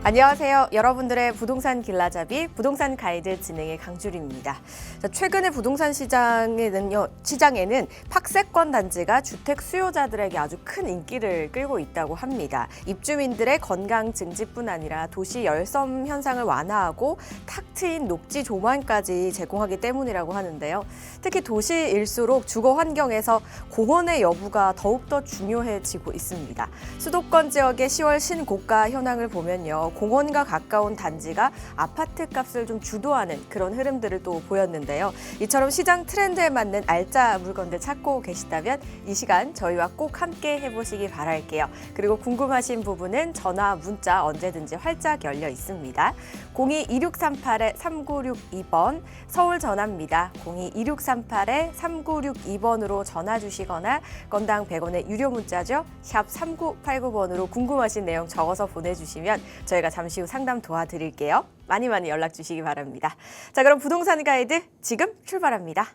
안녕하세요. 여러분들의 부동산 길라잡이 부동산 가이드 진행의 강주리입니다. 최근에 부동산 시장에는 팍세권 단지가 주택 수요자들에게 아주 큰 인기를 끌고 있다고 합니다. 입주민들의 건강 증진뿐 아니라 도시 열섬 현상을 완화하고 탁 트인 녹지 조망까지 제공하기 때문이라고 하는데요. 특히 도시일수록 주거 환경에서 공원의 여부가 더욱더 중요해지고 있습니다. 수도권 지역의 10월 신고가 현황을 보면요. 공원과 가까운 단지가 아파트 값을 좀 주도하는 그런 흐름들을 또 보였는데요. 이처럼 시장 트렌드에 맞는 알짜 물건들 찾고 계시다면 이 시간 저희와 꼭 함께 해보시기 바랄게요. 그리고 궁금하신 부분은 전화, 문자 언제든지 활짝 열려 있습니다. 02-2638-3962번 서울 전화입니다. 02-2638-3962번으로 전화 주시거나 건당 100원의 유료 문자죠. 샵 3989번으로 궁금하신 내용 적어서 보내주시면 저희가 잠시 후 상담 도와드릴게요. 많이 연락 주시기 바랍니다. 자, 그럼 부동산 가이드 지금 출발합니다.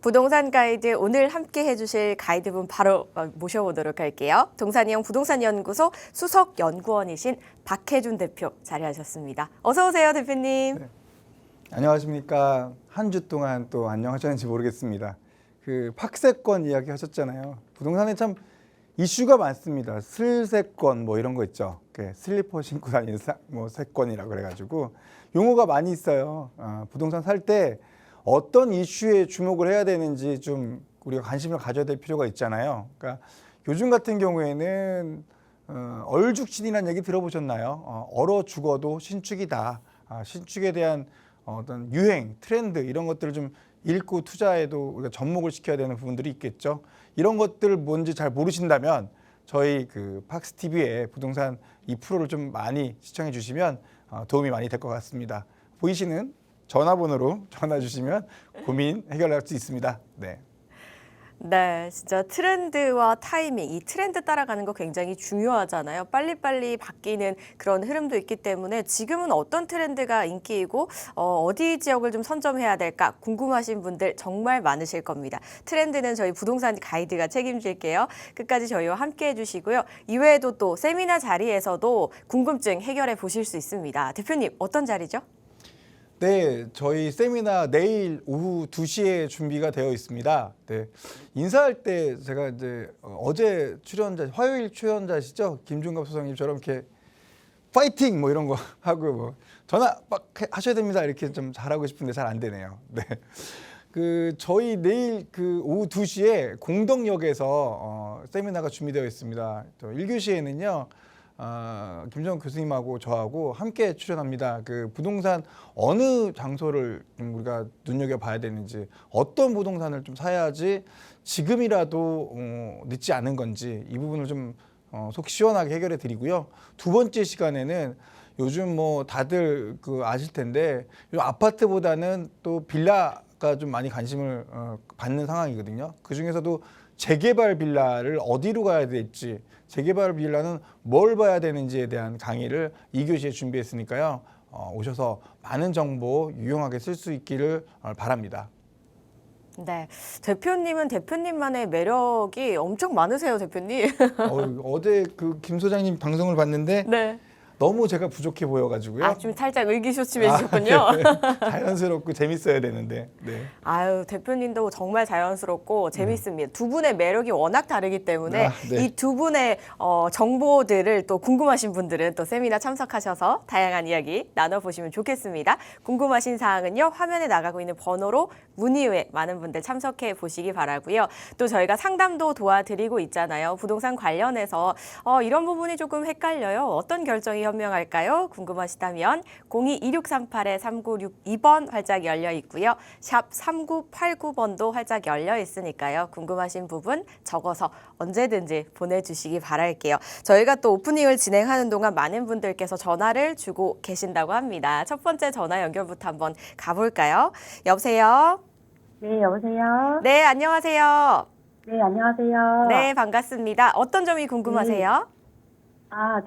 부동산 가이드 오늘 함께 해주실 가이드분 바로 모셔보도록 할게요. 동산이형 부동산연구소 수석연구원이신 박혜준 대표 자리하셨습니다. 어서 오세요, 대표님. 네. 안녕하십니까. 한 주 동안 또 안녕하셨는지 모르겠습니다. 그 팍세권 이야기 하셨잖아요. 부동산에 참 이슈가 많습니다. 슬세권 뭐 이런 거 있죠. 슬리퍼 신고 다니는 세권이라고 그래가지고 용어가 많이 있어요. 부동산 살 때 어떤 이슈에 주목을 해야 되는지 좀 우리가 관심을 가져야 될 필요가 있잖아요. 그러니까 요즘 같은 경우에는 얼죽진이라는 얘기 들어보셨나요? 얼어 죽어도 신축이다. 신축에 대한 어떤 유행, 트렌드 이런 것들을 좀 읽고 투자에도 우리가 접목을 시켜야 되는 부분들이 있겠죠. 이런 것들 뭔지 잘 모르신다면 저희 그 팍스TV의 부동산 이 프로를 좀 많이 시청해 주시면 도움이 많이 될 것 같습니다. 보이시는 전화번호로 전화 주시면 고민 해결할 수 있습니다. 네. 네, 진짜 트렌드와 타이밍, 이 트렌드 따라가는 거 굉장히 중요하잖아요. 빨리빨리 바뀌는 그런 흐름도 있기 때문에 지금은 어떤 트렌드가 인기이고 어디 지역을 좀 선점해야 될까 궁금하신 분들 정말 많으실 겁니다. 트렌드는 저희 부동산 가이드가 책임질게요. 끝까지 저희와 함께 해주시고요. 이외에도 또 세미나 자리에서도 궁금증 해결해 보실 수 있습니다. 대표님, 어떤 자리죠? 네, 저희 세미나 내일 오후 2시에 준비가 되어 있습니다. 네, 인사할 때 제가 이제 어제 출연자, 화요일 출연자시죠? 김준갑 소장님처럼 이렇게 파이팅 뭐 이런 거 하고 뭐 전화 막 하셔야 됩니다 이렇게 좀 잘하고 싶은데 잘 안 되네요. 네, 그 저희 내일 그 오후 2시에 공덕역에서 세미나가 준비되어 있습니다. 또 1교시에는요. 김정은 교수님하고 저하고 함께 출연합니다. 그 부동산 어느 장소를 우리가 눈여겨봐야 되는지, 어떤 부동산을 좀 사야지 지금이라도 늦지 않은 건지 이 부분을 좀 속 시원하게 해결해 드리고요. 두 번째 시간에는 요즘 뭐 다들 그 아실 텐데 아파트보다는 또 빌라가 좀 많이 관심을 받는 상황이거든요. 그 중에서도 재개발 빌라를 어디로 가야 될지, 재개발 빌라는 뭘 봐야 되는지에 대한 강의를 2교시에 준비했으니까요. 오셔서 많은 정보 유용하게 쓸 수 있기를 바랍니다. 네, 대표님은 대표님만의 매력이 엄청 많으세요, 대표님. 어제 그 김 소장님 방송을 봤는데 네. 너무 제가 부족해 보여가지고요. 좀 살짝 의기소침해지셨군요. 네. 자연스럽고 재밌어야 되는데. 네. 아유, 대표님도 정말 자연스럽고 재밌습니다. 두 분의 매력이 워낙 다르기 때문에 네. 이 두 분의 정보들을 또 궁금하신 분들은 또 세미나 참석하셔서 다양한 이야기 나눠보시면 좋겠습니다. 궁금하신 사항은요, 화면에 나가고 있는 번호로 문의 후에 많은 분들 참석해 보시기 바라고요. 또 저희가 상담도 도와드리고 있잖아요. 부동산 관련해서 이런 부분이 조금 헷갈려요. 어떤 결정이 현명할까요? 궁금하시다면 02-2638-3962번 활짝 열려 있고요. 샵 3989번도 활짝 열려 있으니까요. 궁금하신 부분 적어서 언제든지 보내주시기 바랄게요. 저희가 또 오프닝을 진행하는 동안 많은 분들께서 전화를 주고 계신다고 합니다. 첫 번째 전화 연결부터 한번 가볼까요? 여보세요? 네, 여보세요? 네, 안녕하세요. 네, 안녕하세요. 네, 반갑습니다. 어떤 점이 궁금하세요?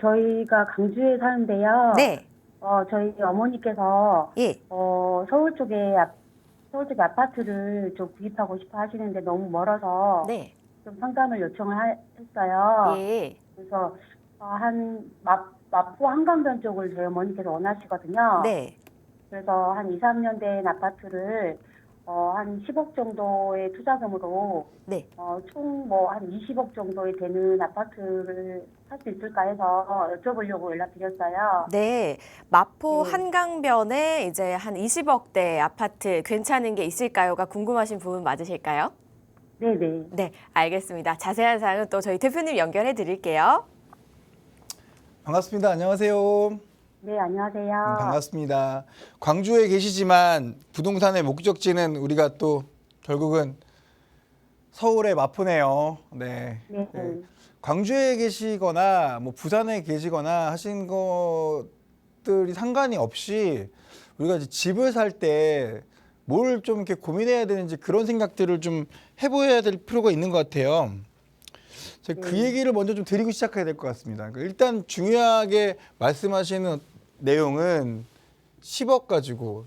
저희가 강주에 사는데요. 네. 저희 어머니께서 예. 서울 쪽에 서울 쪽에 아파트를 좀 구입하고 싶어 하시는데 너무 멀어서 네. 좀 상담을 했어요. 예. 그래서 마포 한강변 쪽을 저희 어머니께서 원하시거든요. 네. 그래서 한 2, 3년 된 아파트를 한 10억 정도의 투자금으로 네. 총 한 20억 정도에 되는 아파트를 살 수 있을까 해서 여쭤보려고 연락드렸어요. 네. 마포 네. 한강변에 이제 한 20억대 아파트 괜찮은 게 있을까요가 궁금하신 부분 맞으실까요? 네네. 네, 알겠습니다. 자세한 사항은 또 저희 대표님 연결해 드릴게요. 반갑습니다. 안녕하세요. 네, 안녕하세요. 반갑습니다. 광주에 계시지만 부동산의 목적지는 우리가 또 결국은 서울의 마포네요. 네. 네. 네. 광주에 계시거나 뭐 부산에 계시거나 하신 것들이 상관이 없이 우리가 이제 집을 살 때 뭘 좀 이렇게 고민해야 되는지 그런 생각들을 좀 해보셔야 될 필요가 있는 것 같아요. 제가 그 얘기를 먼저 좀 드리고 시작해야 될 것 같습니다. 그러니까 일단 중요하게 말씀하시는 내용은 10억 가지고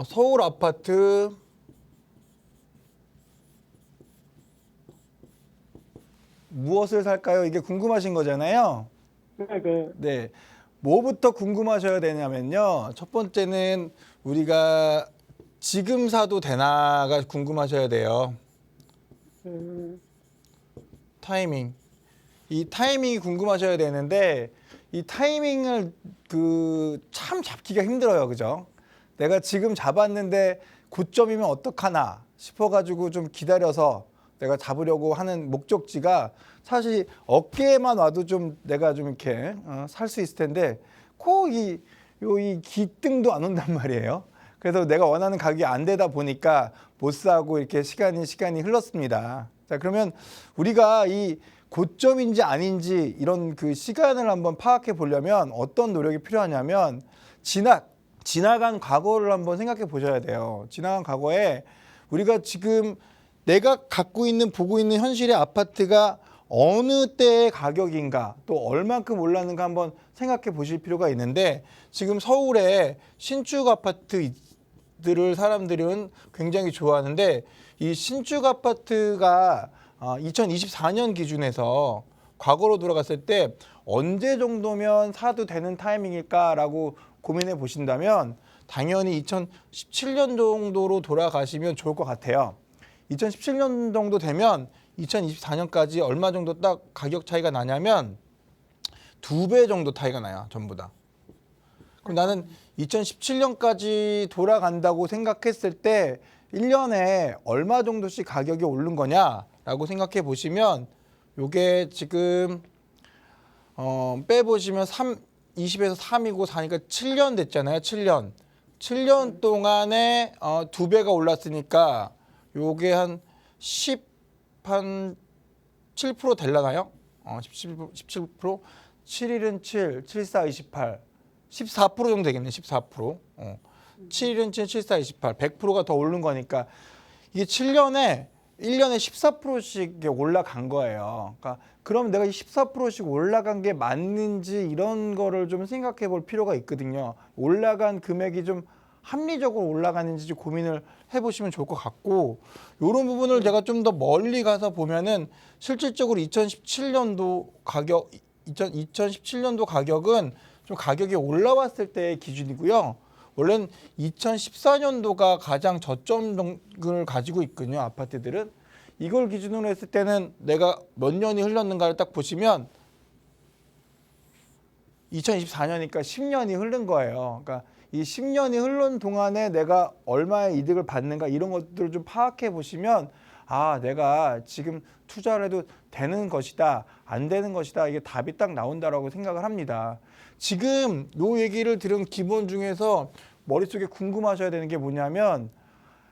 서울 아파트 무엇을 살까요? 이게 궁금하신 거잖아요. 네네. 네. 뭐부터 궁금하셔야 되냐면요. 첫 번째는 우리가 지금 사도 되나가 궁금하셔야 돼요. 타이밍. 이 타이밍이 궁금하셔야 되는데 이 타이밍을 참 잡기가 힘들어요. 그죠? 내가 지금 잡았는데 고점이면 어떡하나 싶어가지고 좀 기다려서 내가 잡으려고 하는 목적지가 사실 어깨에만 와도 좀 내가 좀 이렇게 살 수 있을 텐데 꼭 이 기등도 안 온단 말이에요. 그래서 내가 원하는 가격이 안 되다 보니까 못 사고 이렇게 시간이 흘렀습니다. 자, 그러면 우리가 이 고점인지 아닌지 이런 그 시간을 한번 파악해 보려면 어떤 노력이 필요하냐면 지나간 과거를 한번 생각해 보셔야 돼요. 지나간 과거에 우리가 지금 내가 보고 있는 현실의 아파트가 어느 때의 가격인가 또 얼만큼 올랐는가 한번 생각해 보실 필요가 있는데 지금 서울에 신축 아파트들을 사람들은 굉장히 좋아하는데 이 신축 아파트가 2024년 기준에서 과거로 돌아갔을 때 언제 정도면 사도 되는 타이밍일까라고 고민해 보신다면 당연히 2017년 정도로 돌아가시면 좋을 것 같아요. 2017년 정도 되면 2024년까지 얼마 정도 딱 가격 차이가 나냐면 2배 정도 차이가 나요. 전부 다. 그럼 나는 2017년까지 돌아간다고 생각했을 때 1년에 얼마 정도씩 가격이 오른 거냐라고 생각해 보시면 요게 지금 빼보시면 20에서 3이고 4니까 7년 됐잖아요. 7년 동안에 2배가 올랐으니까 요게 한 7% 될라나요? 17%? 7일은 7, 7, 4, 28. 14% 정도 되겠네. 14%. 7일은 7, 7, 4, 28. 100%가 더 오른 거니까 이게 1년에 14%씩 올라간 거예요. 그러니까 그럼 내가 이 14%씩 올라간 게 맞는지 이런 거를 좀 생각해 볼 필요가 있거든요. 올라간 금액이 좀 합리적으로 올라가는지 좀 고민을 해보시면 좋을 것 같고 이런 부분을 제가 좀 더 멀리 가서 보면은 실질적으로 2017년도 가격은 좀 가격이 올라왔을 때의 기준이고요. 원래는 2014년도가 가장 저점을 가지고 있거든요. 아파트들은. 이걸 기준으로 했을 때는 내가 몇 년이 흘렀는가를 딱 보시면 2024년이니까 10년이 흐른 거예요. 그러니까 이 10년이 흐른 동안에 내가 얼마의 이득을 받는가 이런 것들을 좀 파악해 보시면 내가 지금 투자를 해도 되는 것이다, 안 되는 것이다 이게 답이 딱 나온다라고 생각을 합니다. 지금 요 얘기를 들은 기본 중에서 머릿속에 궁금하셔야 되는 게 뭐냐면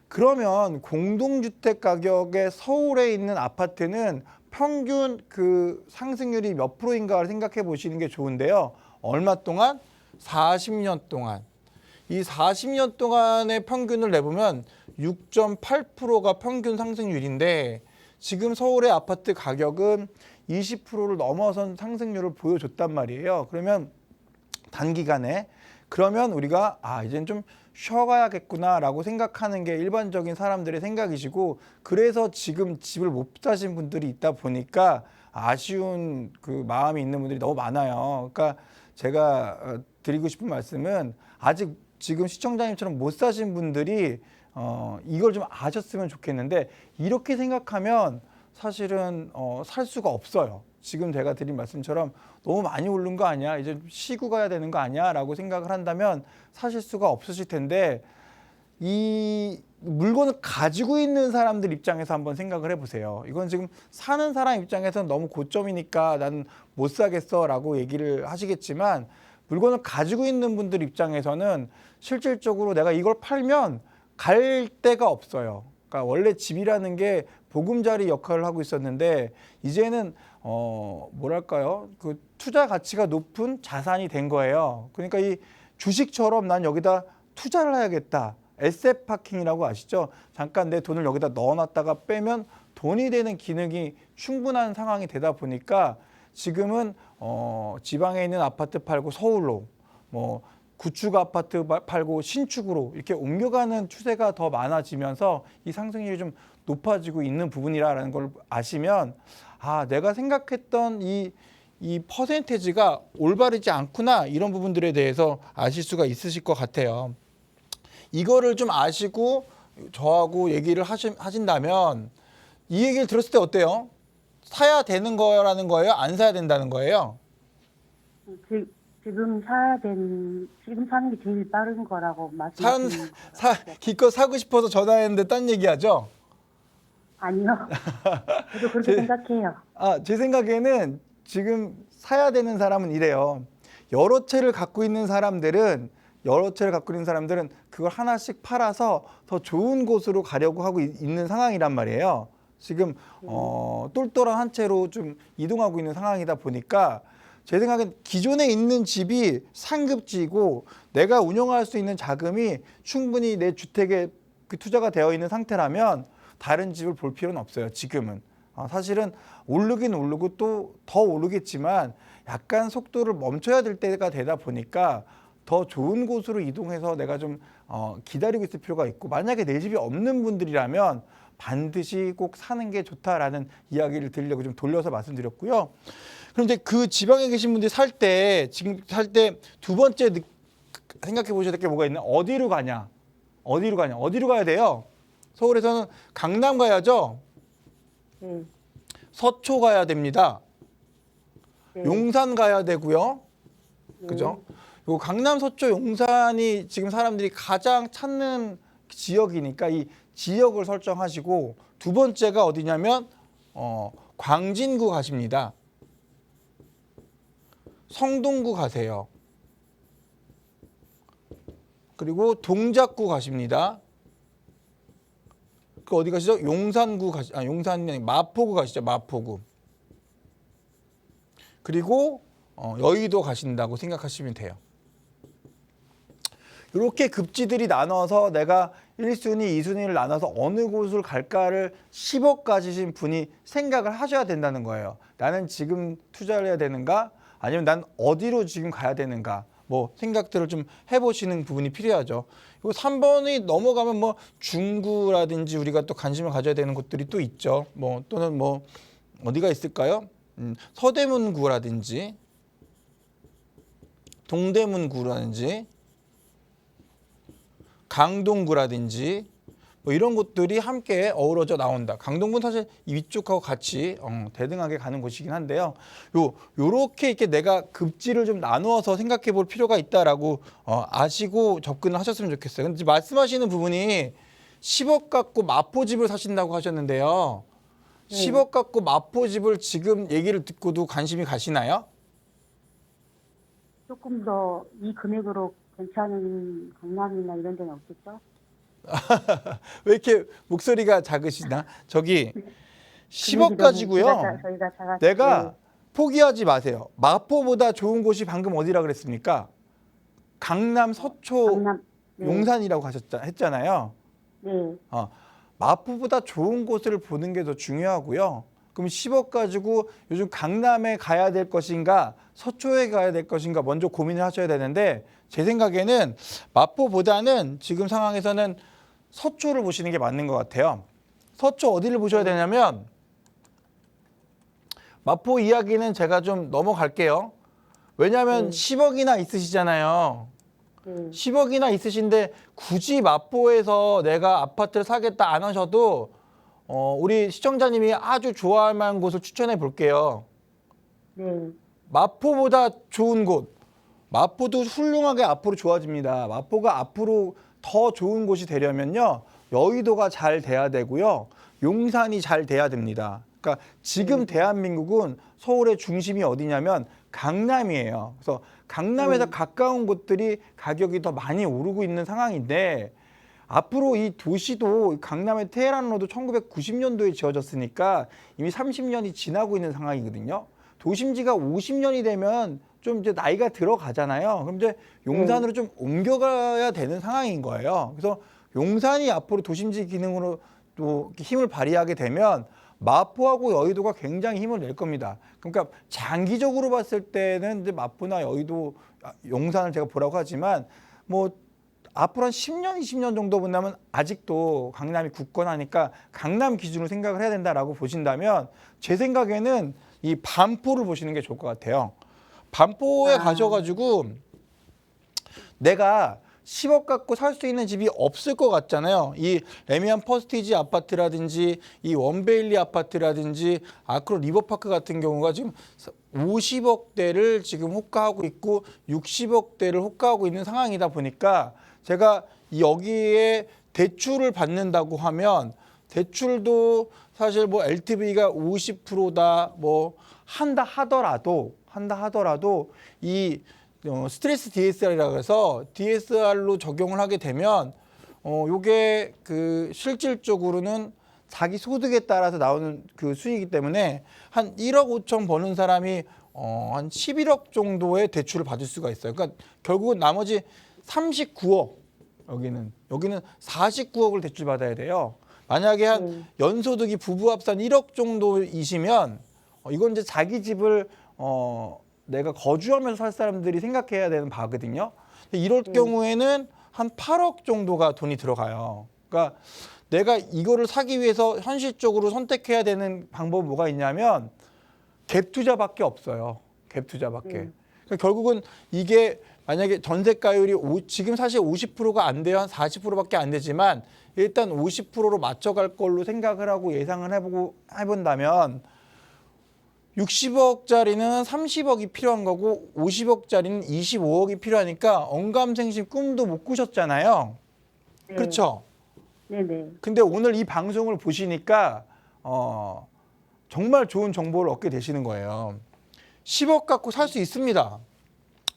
그러면 공동주택 가격의 서울에 있는 아파트는 평균 그 상승률이 몇 프로인가를 생각해 보시는 게 좋은데요. 얼마 동안? 40년 동안. 이 40년 동안의 평균을 내보면 6.8%가 평균 상승률인데 지금 서울의 아파트 가격은 20%를 넘어선 상승률을 보여줬단 말이에요. 그러면 단기간에 그러면 우리가 이제는 좀 쉬어가야겠구나라고 생각하는 게 일반적인 사람들의 생각이시고 그래서 지금 집을 못 사신 분들이 있다 보니까 아쉬운 그 마음이 있는 분들이 너무 많아요. 그러니까 제가 드리고 싶은 말씀은 아직 지금 시청자님처럼 못 사신 분들이 이걸 좀 아셨으면 좋겠는데 이렇게 생각하면 사실은 살 수가 없어요. 지금 제가 드린 말씀처럼 너무 많이 오른 거 아니야? 이제 쉬고 가야 되는 거 아니야? 라고 생각을 한다면 사실 수가 없으실 텐데 이 물건을 가지고 있는 사람들 입장에서 한번 생각을 해보세요. 이건 지금 사는 사람 입장에서는 너무 고점이니까 나는 못 사겠어 라고 얘기를 하시겠지만 물건을 가지고 있는 분들 입장에서는 실질적으로 내가 이걸 팔면 갈 데가 없어요. 그러니까 원래 집이라는 게 보금자리 역할을 하고 있었는데 이제는 뭐랄까요? 그 투자 가치가 높은 자산이 된 거예요. 그러니까 이 주식처럼 난 여기다 투자를 해야겠다. 에셋 파킹이라고 아시죠? 잠깐 내 돈을 여기다 넣어놨다가 빼면 돈이 되는 기능이 충분한 상황이 되다 보니까 지금은 지방에 있는 아파트 팔고 서울로 뭐 구축 아파트 팔고 신축으로 이렇게 옮겨가는 추세가 더 많아지면서 이 상승률이 좀 높아지고 있는 부분이라는 걸 아시면 내가 생각했던 이 퍼센테이지가 올바르지 않구나 이런 부분들에 대해서 아실 수가 있으실 것 같아요. 이거를 좀 아시고 저하고 얘기를 하신다면 이 얘기를 들었을 때 어때요? 사야 되는 거라는 거예요? 안 사야 된다는 거예요? 지금 사는 게 제일 빠른 거라고 말씀하시는 기껏 사고 싶어서 전화했는데 딴 얘기하죠? 아니요. 저도 그렇게 생각해요. 제 생각에는 지금 사야 되는 사람은 이래요. 여러 채를 갖고 있는 사람들은 그걸 하나씩 팔아서 더 좋은 곳으로 가려고 하고 있는 상황이란 말이에요. 지금 똘똘한 한 채로 좀 이동하고 있는 상황이다 보니까 제 생각엔 기존에 있는 집이 상급지이고 내가 운영할 수 있는 자금이 충분히 내 주택에 그 투자가 되어 있는 상태라면 다른 집을 볼 필요는 없어요. 지금은. 사실은 오르긴 오르고 또 더 오르겠지만 약간 속도를 멈춰야 될 때가 되다 보니까 더 좋은 곳으로 이동해서 내가 좀 기다리고 있을 필요가 있고 만약에 내 집이 없는 분들이라면 반드시 꼭 사는 게 좋다라는 이야기를 드리려고 좀 돌려서 말씀드렸고요. 그런데 그 지방에 계신 분들이 지금 살 때 두 번째 생각해 보셔야 될 게 뭐가 있나? 어디로 가냐? 어디로 가야 돼요? 서울에서는 강남 가야죠? 네. 서초 가야 됩니다. 네. 용산 가야 되고요. 네. 그죠? 요 강남, 서초, 용산이 지금 사람들이 가장 찾는 지역이니까 이 지역을 설정하시고 두 번째가 어디냐면 광진구 가십니다. 성동구 가세요. 그리고 동작구 가십니다. 그 어디 가시죠? 용산구 용산이 마포구 가시죠. 마포구. 그리고 여의도 가신다고 생각하시면 돼요. 이렇게 급지들이 나눠서 내가 1순위, 2순위를 나눠서 어느 곳을 갈까를 10억 가지신 분이 생각을 하셔야 된다는 거예요. 나는 지금 투자를 해야 되는가? 아니면 난 어디로 지금 가야 되는가? 뭐 생각들을 좀 해보시는 부분이 필요하죠. 그리고 3번이 넘어가면 뭐 중구라든지 우리가 또 관심을 가져야 되는 곳들이 또 있죠. 뭐 또는 뭐 어디가 있을까요? 서대문구라든지 동대문구라든지 강동구라든지 뭐 이런 곳들이 함께 어우러져 나온다. 강동구는 사실 위쪽하고 같이 대등하게 가는 곳이긴 한데요. 요렇게 이렇게 내가 급지를 좀 나누어서 생각해 볼 필요가 있다라고 아시고 접근을 하셨으면 좋겠어요. 근데 말씀하시는 부분이 10억 갖고 마포집을 사신다고 하셨는데요. 10억 갖고 마포집을 지금 얘기를 듣고도 관심이 가시나요? 조금 더 이 금액으로 괜찮은 강남이나 이런 데는 없겠죠? 왜 이렇게 목소리가 작으시나? 저기 10억 가지고요. 저희가 내가 포기하지 마세요. 마포보다 좋은 곳이 방금 어디라 그랬습니까? 강남, 서초, 강남, 네. 용산이라고 했잖아요. 네. 마포보다 좋은 곳을 보는 게 더 중요하고요. 그럼 10억 가지고 요즘 강남에 가야 될 것인가, 서초에 가야 될 것인가 먼저 고민을 하셔야 되는데 제 생각에는 마포보다는 지금 상황에서는 서초를 보시는 게 맞는 것 같아요. 서초 어디를 보셔야 되냐면 마포 이야기는 제가 좀 넘어갈게요. 왜냐하면 10억이나 있으시잖아요. 10억이나 있으신데 굳이 마포에서 내가 아파트를 사겠다 안 하셔도 우리 시청자님이 아주 좋아할 만한 곳을 추천해 볼게요. 네. 마포보다 좋은 곳. 마포도 훌륭하게 앞으로 좋아집니다. 마포가 앞으로 더 좋은 곳이 되려면요. 여의도가 잘 돼야 되고요. 용산이 잘 돼야 됩니다. 그러니까 지금 대한민국은 서울의 중심이 어디냐면 강남이에요. 그래서 강남에서 가까운 곳들이 가격이 더 많이 오르고 있는 상황인데 앞으로 이 도시도 강남의 테헤란로도 1990년도에 지어졌으니까 이미 30년이 지나고 있는 상황이거든요. 도심지가 50년이 되면 좀 이제 나이가 들어가잖아요. 그럼 이제 용산으로 좀 옮겨가야 되는 상황인 거예요. 그래서 용산이 앞으로 도심지 기능으로 또 힘을 발휘하게 되면 마포하고 여의도가 굉장히 힘을 낼 겁니다. 그러니까 장기적으로 봤을 때는 이제 마포나 여의도, 용산을 제가 보라고 하지만 뭐 앞으로 한 10년, 20년 정도 본다면 아직도 강남이 굳건하니까 강남 기준으로 생각을 해야 된다라고 보신다면 제 생각에는 이 반포를 보시는 게 좋을 것 같아요. 반포에 가셔가지고 내가 10억 갖고 살 수 있는 집이 없을 것 같잖아요. 이 레미안 퍼스티지 아파트라든지 이 원베일리 아파트라든지 아크로 리버파크 같은 경우가 지금 50억대를 지금 호가하고 있고 60억대를 호가하고 있는 상황이다 보니까 제가 여기에 대출을 받는다고 하면 대출도 사실 뭐 LTV가 50%다 뭐 한다 하더라도 이 스트레스 DSR이라고 해서 DSR로 적용을 하게 되면 요게 그 실질적으로는 자기 소득에 따라서 나오는 그 수익이기 때문에 한 1억 5천 버는 사람이 한 11억 정도의 대출을 받을 수가 있어요. 그러니까 결국은 나머지 39억 여기는 49억을 대출 받아야 돼요. 만약에 한 연소득이 부부 합산 1억 정도이시면 이건 이제 자기 집을 내가 거주하면서 살 사람들이 생각해야 되는 바거든요. 이럴 경우에는 한 8억 정도가 돈이 들어가요. 그러니까 내가 이거를 사기 위해서 현실적으로 선택해야 되는 방법은 뭐가 있냐면 갭 투자밖에 없어요. 갭 투자밖에. 그러니까 결국은 이게 만약에 전세가율이 지금 사실 50%가 안 돼요. 한 40%밖에 안 되지만 일단 50%로 맞춰갈 걸로 생각을 하고 예상을 해본다면 60억짜리는 30억이 필요한 거고 50억짜리는 25억이 필요하니까 언감생심 꿈도 못 꾸셨잖아요. 네. 그렇죠? 네네. 근데 오늘 이 방송을 보시니까 정말 좋은 정보를 얻게 되시는 거예요. 10억 갖고 살 수 있습니다.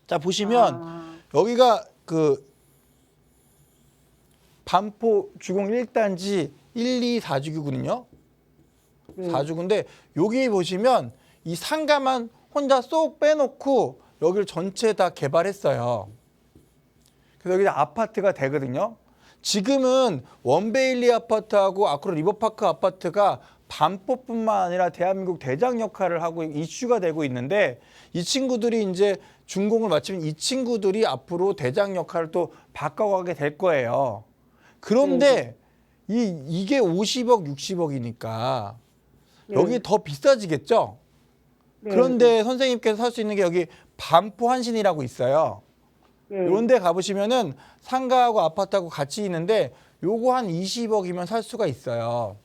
자 보시면 여기가 그 반포 주공 1단지 1, 2, 4주기거든요. 4주인데 여기 보시면 이 상가만 혼자 쏙 빼놓고 여기를 전체 다 개발했어요. 그래서 여기 아파트가 되거든요. 지금은 원베일리 아파트하고 아크로 리버파크 아파트가 반포뿐만 아니라 대한민국 대장 역할을 하고 이슈가 되고 있는데 이 친구들이 이제 준공을 마치면 이 친구들이 앞으로 대장 역할을 또 바꿔가게 될 거예요. 그런데 이게 50억, 60억이니까 여기 더 비싸지겠죠? 그런데 선생님께서 살 수 있는 게 여기 반포 한신이라고 있어요. 이런 데 가보시면은 상가하고 아파트하고 같이 있는데 요거 한 20억이면 살 수가 있어요.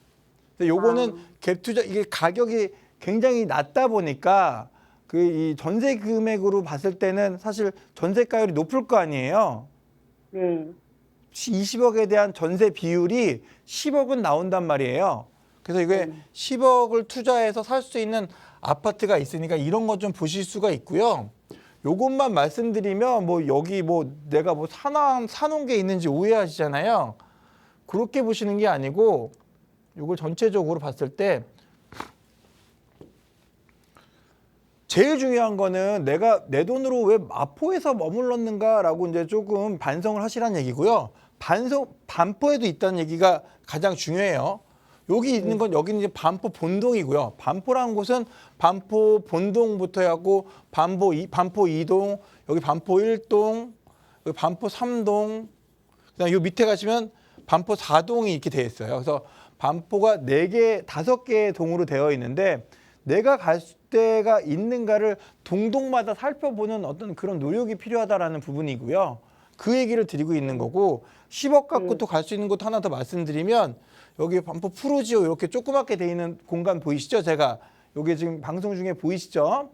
근데 요거는 갭 투자, 이게 가격이 굉장히 낮다 보니까 그 이 전세 금액으로 봤을 때는 사실 전세가율이 높을 거 아니에요. 네. 20억에 대한 전세 비율이 10억은 나온단 말이에요. 그래서 이게 10억을 투자해서 살 수 있는 아파트가 있으니까 이런 거 좀 보실 수가 있고요. 요것만 말씀드리면 뭐 여기 뭐 내가 뭐 사놓은 게 있는지 오해하시잖아요. 그렇게 보시는 게 아니고 요걸 전체적으로 봤을 때 제일 중요한 거는 내가 내 돈으로 왜 마포에서 머물렀는가라고 이제 조금 반성을 하시라는 얘기고요. 반포에도 있다는 얘기가 가장 중요해요. 여기 있는 건 여기는 이제 반포 본동이고요. 반포라는 곳은 반포 본동부터 해갖고 반포 2동, 여기 반포 1동, 여기 반포 3동, 그다음 요 밑에 가시면 반포 4동이 이렇게 되어 있어요. 그래서 반포가 4개, 5개의 동으로 되어 있는데 내가 갈 데가 있는가를 동동마다 살펴보는 어떤 그런 노력이 필요하다라는 부분이고요. 그 얘기를 드리고 있는 거고 10억 갖고 또 갈 수 있는 곳 하나 더 말씀드리면 여기 반포 푸르지오 이렇게 조그맣게 돼 있는 공간 보이시죠? 제가 여기 지금 방송 중에 보이시죠?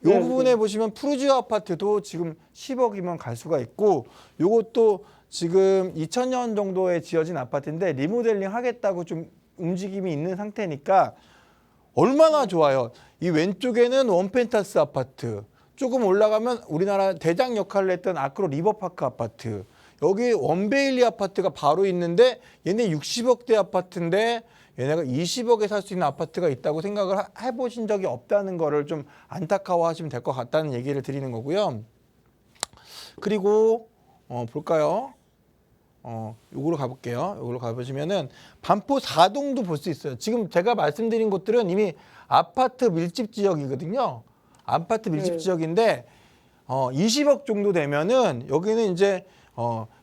이 네, 부분에 네. 보시면 푸르지오 아파트도 지금 10억이면 갈 수가 있고 요것도 지금 2000년 정도에 지어진 아파트인데 리모델링 하겠다고 좀 움직임이 있는 상태니까 얼마나 좋아요. 이 왼쪽에는 원펜타스 아파트, 조금 올라가면 우리나라 대장 역할을 했던 아크로 리버파크 아파트, 여기 원베일리 아파트가 바로 있는데 얘네 60억대 아파트인데 얘네가 20억에 살 수 있는 아파트가 있다고 생각을 해보신 적이 없다는 거를 좀 안타까워하시면 될 것 같다는 얘기를 드리는 거고요. 그리고 볼까요? 요거로 가볼게요. 요거로 가보시면은 반포 4동도 볼 수 있어요. 지금 제가 말씀드린 곳들은 이미 아파트 밀집 지역이거든요. 아파트 밀집 네. 지역인데 20억 정도 되면은 여기는 이제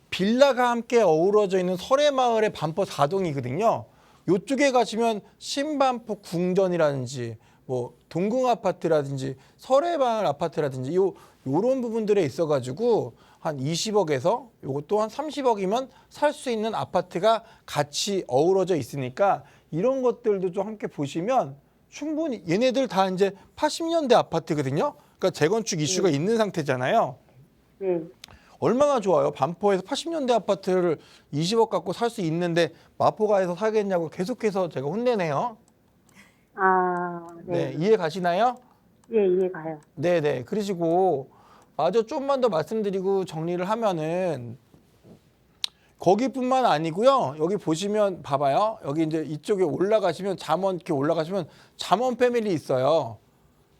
빌라가 함께 어우러져 있는 설해마을의 반포 4동이거든요. 요쪽에 가시면 신반포 궁전이라든지 뭐 동궁 아파트라든지 설해마을 아파트라든지 요런 부분들에 있어가지고 한 20억에서 요것도 한 30억이면 살 수 있는 아파트가 같이 어우러져 있으니까 이런 것들도 좀 함께 보시면 충분히 얘네들 다 이제 80년대 아파트거든요. 그러니까 재건축 이슈가 있는 상태잖아요. 네. 얼마나 좋아요. 반포에서 80년대 아파트를 20억 갖고 살 수 있는데 마포가에서 사겠냐고 계속해서 제가 혼내네요. 아, 네, 네. 이해 가시나요? 예, 이해 가요. 네네. 그러시고 마저 좀만 더 말씀드리고 정리를 하면은 거기뿐만 아니고요. 여기 보시면 봐봐요. 여기 이제 이쪽에 올라가시면 잠원 이렇게 올라가시면 잠원 패밀리 있어요.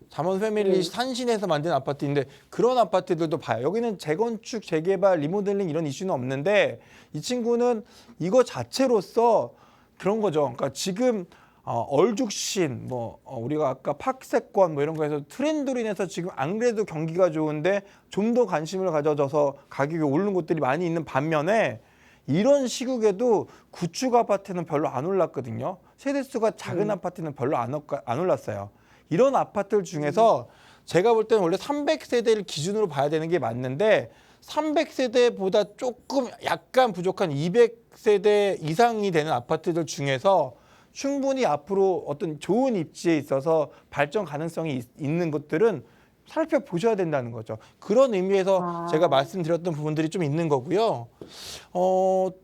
잠원 패밀리 산신에서 만든 아파트인데 그런 아파트들도 봐요. 여기는 재건축, 재개발, 리모델링 이런 이슈는 없는데 이 친구는 이거 자체로서 그런 거죠. 그러니까 지금 얼죽신 우리가 아까 팍세권 뭐 이런 거에서 트렌드로 인해서 지금 안 그래도 경기가 좋은데 좀 더 관심을 가져져서 가격이 오르는 곳들이 많이 있는 반면에 이런 시국에도 구축 아파트는 별로 안 올랐거든요. 세대수가 작은 아파트는 별로 안 올랐어요. 이런 아파트들 중에서 제가 볼 때는 원래 300세대를 기준으로 봐야 되는 게 맞는데 300세대보다 조금 약간 부족한 200세대 이상이 되는 아파트들 중에서 충분히 앞으로 어떤 좋은 입지에 있어서 발전 가능성이 있는 것들은 살펴보셔야 된다는 거죠. 그런 의미에서 제가 말씀드렸던 부분들이 좀 있는 거고요.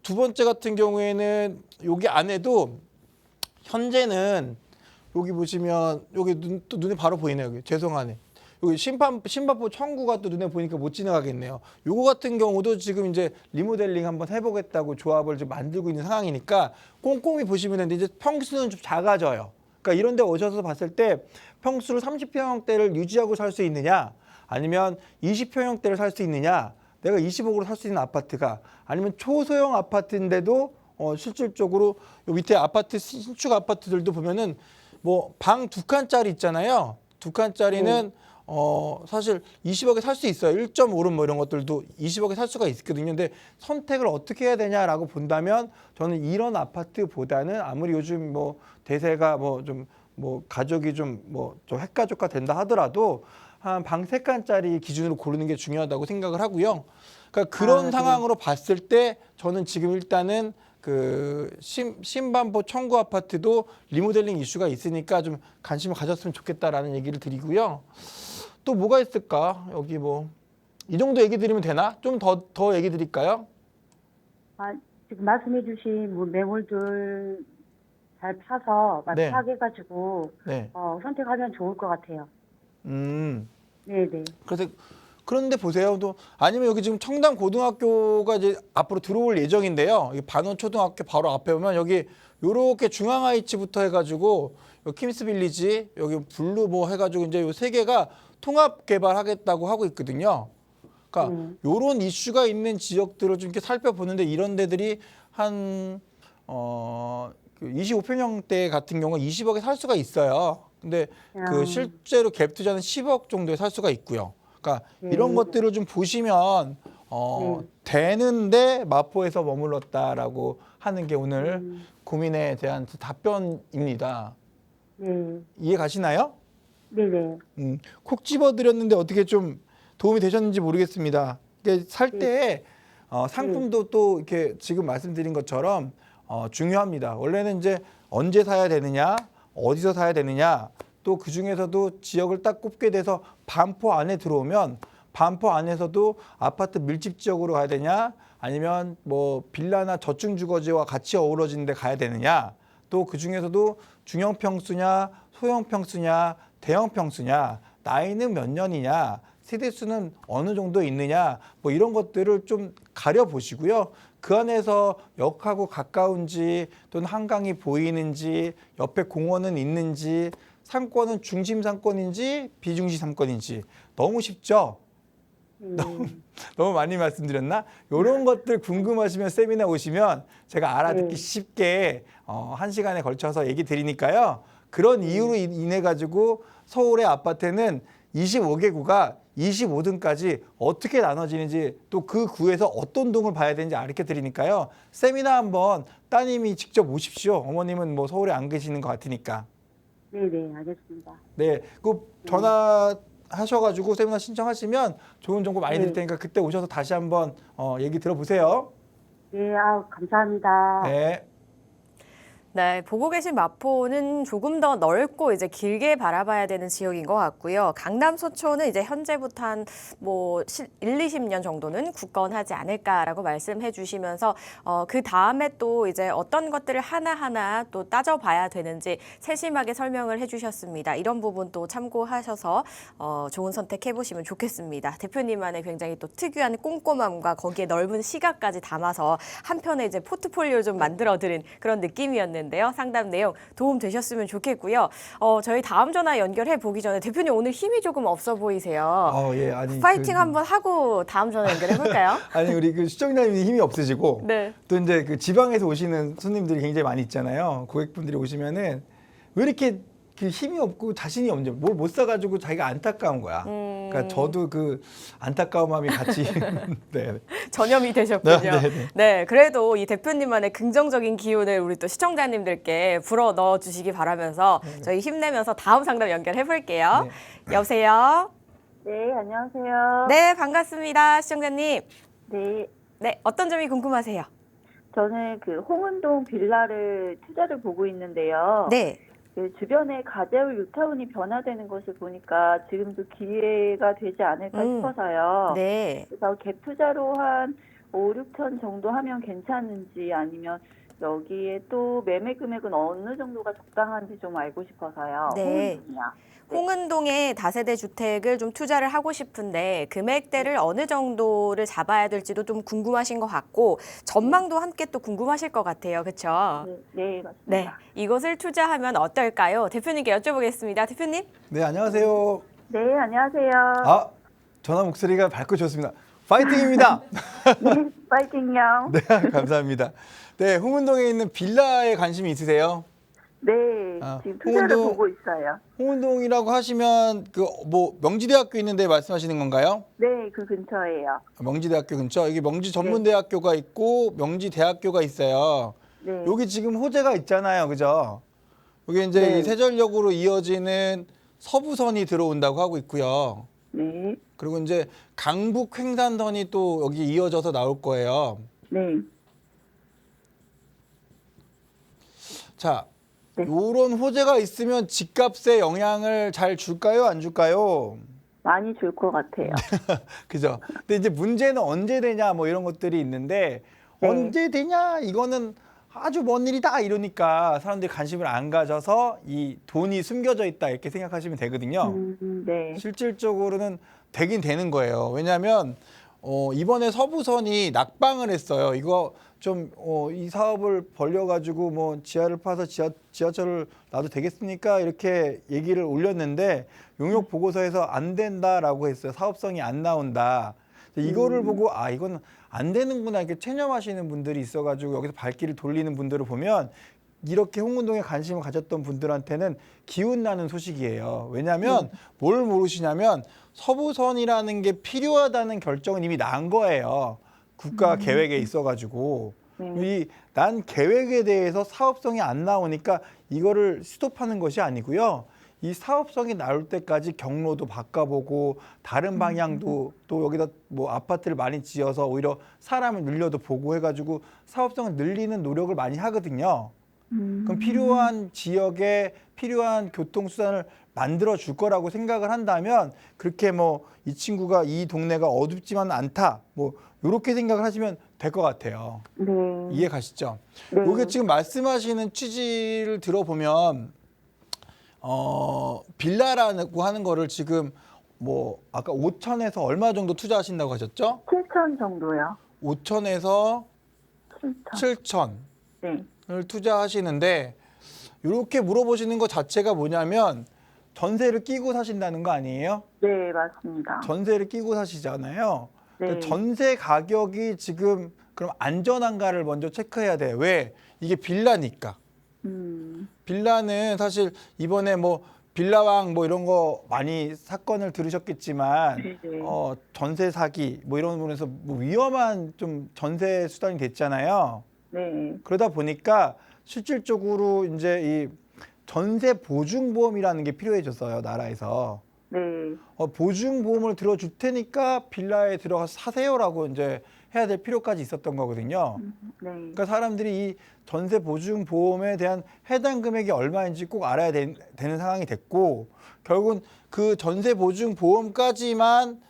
두 번째 같은 경우에는 여기 안에도 현재는 여기 보시면 여기 또 눈에 바로 보이네요. 여기 죄송하네. 여기 신반포 청구가 또 눈에 보니까 못 지나가겠네요. 요거 같은 경우도 지금 이제 리모델링 한번 해보겠다고 조합을 좀 만들고 있는 상황이니까 꼼꼼히 보시면 되는데 이제 평수는 좀 작아져요. 그러니까 이런 데 오셔서 봤을 때 평수를 30평형대를 유지하고 살 수 있느냐 아니면 20평형대를 살 수 있느냐 내가 20억으로 살 수 있는 아파트가 아니면 초소형 아파트인데도 실질적으로 요 밑에 아파트 신축 아파트들도 보면은 뭐 방 2칸짜리 있잖아요. 2칸짜리는 사실 20억에 살 수 있어요. 1.5룸 뭐 이런 것들도 20억에 살 수가 있거든요. 근데 선택을 어떻게 해야 되냐라고 본다면 저는 이런 아파트보다는 아무리 요즘 뭐 대세가 가족이 좀 핵가족화 된다 하더라도 한 방 3칸짜리 기준으로 고르는 게 중요하다고 생각을 하고요. 그러니까 그런 상황으로 봤을 때 저는 지금 일단은 그 신반포 청구 아파트도 리모델링 이슈가 있으니까 좀 관심을 가졌으면 좋겠다라는 얘기를 드리고요. 또 뭐가 있을까? 여기 이 정도 얘기 드리면 되나? 좀 더 얘기 드릴까요? 지금 말씀해주신 매물들 잘 파서 네. 파악해가지고 네. 선택하면 좋을 것 같아요. 네네. 그래서 그런데 보세요. 또 아니면 여기 지금 청담 고등학교가 이제 앞으로 들어올 예정인데요. 이 반원 초등학교 바로 앞에 보면 여기 요렇게 중앙하이츠부터 해가지고 요 킴스빌리지 여기 블루 뭐 해가지고 이제 요 세 개가 통합 개발하겠다고 하고 있거든요. 그러니까 요런 이슈가 있는 지역들을 좀 이렇게 살펴보는데 이런 데들이 한 25평형대 같은 경우 20억에 살 수가 있어요. 근데 그 실제로 갭 투자는 10억 정도에 살 수가 있고요. 그러니까 이런 것들을 좀 보시면 되는데 마포에서 머물렀다라고 하는 게 오늘 고민에 대한 답변입니다. 이해 가시나요? 네네. 콕 집어드렸는데 어떻게 좀 도움이 되셨는지 모르겠습니다. 살 때 상품도 또 이렇게 지금 말씀드린 것처럼 중요합니다. 원래는 이제 언제 사야 되느냐, 어디서 사야 되느냐, 또 그 중에서도 지역을 딱 꼽게 돼서 반포 안에 들어오면 반포 안에서도 아파트 밀집 지역으로 가야 되냐, 아니면 뭐 빌라나 저층 주거지와 같이 어우러진 데 가야 되느냐, 또 그 중에서도 중형 평수냐, 소형 평수냐, 대형 평수냐, 나이는 몇 년이냐, 세대수는 어느 정도 있느냐, 뭐 이런 것들을 좀 가려보시고요. 그 안에서 역하고 가까운지 또는 한강이 보이는지, 옆에 공원은 있는지, 상권은 중심 상권인지 비중심 상권인지 너무 쉽죠? 너무 많이 말씀드렸나? 이런 것들 궁금하시면 세미나 오시면 제가 알아듣기 쉽게 1시간에 걸쳐서 얘기 드리니까요. 그런 이유로 인해 가지고 서울의 아파트는 25개구가 25등까지 어떻게 나눠지는지 또 그 구에서 어떤 동을 봐야 되는지 알려 드리니까요. 세미나 한번 따님이 직접 오십시오. 어머님은 뭐 서울에 안 계시는 것 같으니까. 네네, 알겠습니다. 네, 그 전화하셔가지고 세미나 신청하시면 좋은 정보 많이 드릴 테니까 그때 오셔서 다시 한번 얘기 들어보세요. 네, 감사합니다. 네. 네, 보고 계신 마포는 조금 더 넓고 이제 길게 바라봐야 되는 지역인 것 같고요. 강남 서초는 이제 현재부터 한 뭐 1, 20년 정도는 굳건하지 않을까라고 말씀해 주시면서 그 다음에 또 이제 어떤 것들을 하나하나 또 따져봐야 되는지 세심하게 설명을 해 주셨습니다. 이런 부분 또 참고하셔서 좋은 선택해 보시면 좋겠습니다. 대표님만의 굉장히 또 특유한 꼼꼼함과 거기에 넓은 시각까지 담아서 한편에 이제 포트폴리오를 좀 만들어 드린 그런 느낌이었는데요. 상담 내용 도움 되셨으면 좋겠고요. 저희 다음 전화 연결해 보기 전에 대표님 오늘 힘이 조금 없어 보이세요. 예, 아니 파이팅 한번 하고 다음 전화 연결해 볼까요? 아니 우리 그 시청자님이 힘이 없으시고 네. 또 이제 그 지방에서 오시는 손님들이 굉장히 많이 있잖아요. 고객분들이 오시면은 왜 이렇게 그 힘이 없고 자신이 없는지 뭘 못 사가지고 자기가 안타까운 거야. 그러니까 저도 그 안타까운 마음이 같이 네. 전염이 되셨군요. 네. 네, 그래도 이 대표님만의 긍정적인 기운을 우리 또 시청자님들께 불어 넣어 주시기 바라면서 저희 힘내면서 다음 상담 연결해 볼게요. 여보세요? 네, 안녕하세요. 네, 반갑습니다. 시청자님. 네, 네, 어떤 점이 궁금하세요? 저는 그 홍은동 빌라를 투자를 보고 있는데요. 네. 그 주변에 가재울 뉴타운이 변화되는 것을 보니까 지금도 기회가 되지 않을까 싶어서요. 네. 그래서 갭 투자로 한 5, 6천 정도 하면 괜찮은지 아니면 여기에 또 매매 금액은 어느 정도가 적당한지 좀 알고 싶어서요. 네. 홍은동이요. 홍은동에 다세대 주택을 좀 투자를 하고 싶은데 금액대를 어느 정도를 잡아야 될지도 좀 궁금하신 것 같고 전망도 함께 또 궁금하실 것 같아요. 그렇죠? 네, 맞습니다. 네, 이것을 투자하면 어떨까요? 대표님께 여쭤보겠습니다. 대표님? 네, 안녕하세요. 네, 안녕하세요. 전화 목소리가 밝고 좋습니다. 파이팅입니다. 네, 파이팅요. 네, 감사합니다. 네, 홍은동에 있는 빌라에 관심이 있으세요? 네, 지금 투자를 보고 있어요. 홍은동이라고 하시면 그 뭐 명지대학교 있는데 말씀하시는 건가요? 네, 그 근처예요. 명지대학교 근처. 여기 명지전문대학교가 있고 명지대학교가 있어요. 네. 여기 지금 호재가 있잖아요, 그죠? 여기 이제 네. 이 세전역으로 이어지는 서부선이 들어온다고 하고 있고요. 네, 그리고 이제 강북 횡단선이 또 여기 이어져서 나올 거예요. 네. 자, 네. 요런 호재가 있으면 집값에 영향을 잘 줄까요, 안 줄까요? 많이 줄 것 같아요. 그죠? 근데 이제 문제는 언제 되냐 뭐 이런 것들이 있는데 네. 언제 되냐 이거는 아주 먼 일이다 이러니까 사람들이 관심을 안 가져서 이 돈이 숨겨져 있다 이렇게 생각하시면 되거든요. 네. 실질적으로는 되긴 되는 거예요. 왜냐하면 이번에 서부선이 낙방을 했어요. 이거 좀 이 사업을 벌려가지고 뭐 지하를 파서 지하철을 놔도 되겠습니까? 이렇게 얘기를 올렸는데 용역 보고서에서 안 된다라고 했어요. 사업성이 안 나온다. 이거를 보고 아 이건 안 되는구나 이렇게 체념하시는 분들이 있어가지고 여기서 발길을 돌리는 분들을 보면 이렇게 홍은동에 관심을 가졌던 분들한테는 기운 나는 소식이에요. 왜냐하면 뭘 모르시냐면 서부선이라는 게 필요하다는 결정은 이미 난 거예요. 국가 계획에 있어가지고 난 계획에 대해서 사업성이 안 나오니까 이거를 스톱하는 것이 아니고요. 이 사업성이 나올 때까지 경로도 바꿔보고 다른 방향도 또 여기다 뭐 아파트를 많이 지어서 오히려 사람을 늘려도 보고 해가지고 사업성을 늘리는 노력을 많이 하거든요. 그럼 필요한 지역에 필요한 교통수단을 만들어 줄 거라고 생각을 한다면 그렇게 뭐 이 친구가 이 동네가 어둡지만 않다 뭐 이렇게 생각을 하시면 될 것 같아요. 네. 이해 가시죠? 네. 이게 지금 말씀하시는 취지를 들어보면 빌라라고 하는 거를 지금 뭐 아까 5천에서 얼마 정도 투자하신다고 하셨죠? 7천 정도요. 5천에서 7천. 7천을 네. 투자하시는데 이렇게 물어보시는 것 자체가 뭐냐면 전세를 끼고 사신다는 거 아니에요? 네, 맞습니다. 전세를 끼고 사시잖아요. 네. 그러니까 전세 가격이 지금 그럼 안전한가를 먼저 체크해야 돼. 왜? 이게 빌라니까. 빌라는 사실 이번에 뭐 빌라왕 뭐 이런 거 많이 사건을 들으셨겠지만 네. 전세 사기 뭐 이런 부분에서 뭐 위험한 좀 전세 수단이 됐잖아요. 네. 그러다 보니까 실질적으로 이제 이 전세 보증보험이라는 게 필요해졌어요, 나라에서. 네. 보증보험을 들어줄 테니까 빌라에 들어가서 사세요라고 이제 해야 될 필요까지 있었던 거거든요. 네. 그러니까 사람들이 이 전세 보증보험에 대한 해당 금액이 얼마인지 꼭 알아야 되는 상황이 됐고 결국은 그 전세 보증보험까지만